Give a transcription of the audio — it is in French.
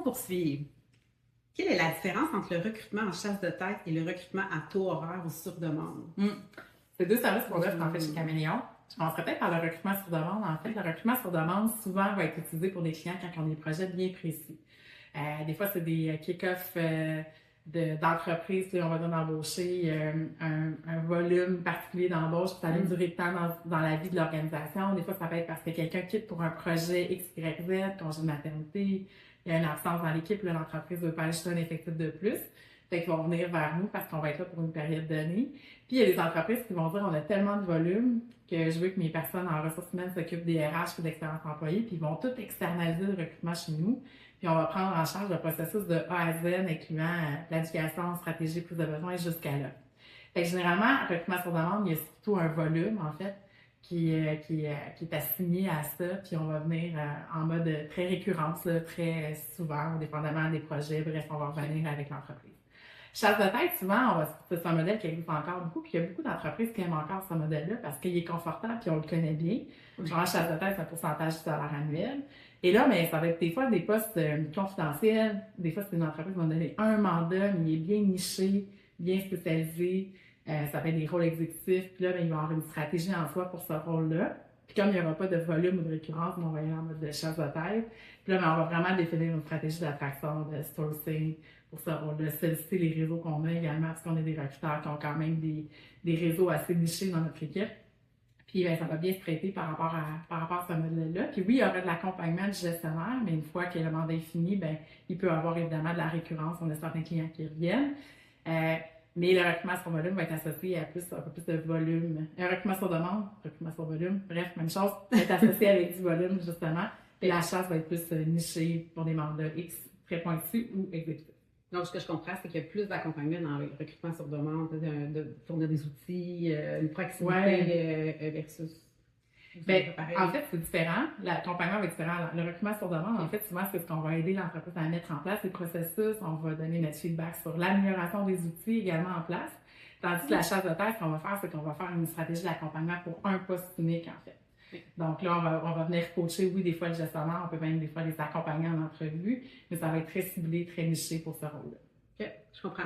poursuivre, quelle est la différence entre le recrutement en chasse de tête et le recrutement à taux horaire ou sur demande? C'est deux services qu'on offre en fait chez Caméléon. Je commencerai peut-être par le recrutement sur demande. En fait, le recrutement sur demande, souvent, va être utilisé pour des clients quand ils ont des projets bien précis. Des fois, c'est des kick-offs d'entreprise, on va dire d'embaucher un volume particulier d'embauche, puis ça a une durée de temps dans la vie de l'organisation. Des fois, ça peut être parce que quelqu'un quitte pour un projet X, Y, Z, congé de maternité, il y a une absence dans l'équipe, là, l'entreprise veut pas ajouter un effectif de plus. Fait qu'ils vont venir vers nous parce qu'on va être là pour une période donnée. Puis il y a des entreprises qui vont dire on a tellement de volume que je veux que mes personnes en ressources humaines s'occupent des RH et d'expérience employée, puis ils vont tout externaliser le recrutement chez nous. Puis on va prendre en charge le processus de A à Z, incluant planification, stratégie, prise de besoin jusqu'à là. Fait que généralement, le recrutement sur demande, il y a surtout un volume, en fait, qui est assigné à ça, puis on va venir en mode très récurrence, là, très souvent, dépendamment des projets, bref, on va revenir avec l'entreprise. Chasse de tête, souvent, c'est un modèle qui existe encore beaucoup, puis il y a beaucoup d'entreprises qui aiment encore ce modèle-là parce qu'il est confortable puis on le connaît bien. Genre, chasse de tête, c'est un pourcentage du salaire annuel. Et là, mais ça va être des fois des postes confidentiels. Des fois, c'est une entreprise qui va donner un mandat, mais il est bien niché, bien spécialisé. Ça peut être des rôles exécutifs. Puis là, ben, il va y avoir une stratégie en soi pour ce rôle-là. Puis comme il n'y aura pas de volume ou de récurrence, on va y aller en mode de chasse de tête. Puis là, ben, on va vraiment définir une stratégie d'attraction, de sourcing pour ce rôle-là, solliciter les réseaux qu'on a également, parce qu'on a des recruteurs qui ont quand même des réseaux assez nichés dans notre équipe. Puis ben, ça va bien se prêter par rapport à ce modèle-là. Puis oui, il y aura de l'accompagnement du gestionnaire, mais une fois que le mandat est fini, ben, il peut avoir évidemment de la récurrence. On a certains clients qui reviennent. Mais le recrutement sur volume va être associé à un peu plus de volume. Un recrutement sur demande, recrutement sur volume, bref, même chose, va être associé avec du volume, justement. Puis la chasse va être plus nichée pour des mandats X très pointus ou exécutifs. Donc, ce que je comprends, c'est qu'il y a plus d'accompagnement dans le recrutement sur demande, de fournir des outils, une proximité versus... Ben, en fait, c'est différent. L'accompagnement va être différent. Le recrutement sur demande, en fait, souvent, c'est ce qu'on va aider l'entreprise à mettre en place, les processus. On va donner notre feedback sur l'amélioration des outils également en place. Tandis que la chasse de tête, ce qu'on va faire, c'est qu'on va faire une stratégie d'accompagnement pour un poste unique, en fait. Donc là, on va venir coacher, oui, des fois le gestionnaire, on peut même des fois les accompagner en entrevue, mais ça va être très ciblé, très niché pour ce rôle-là. OK, je comprends.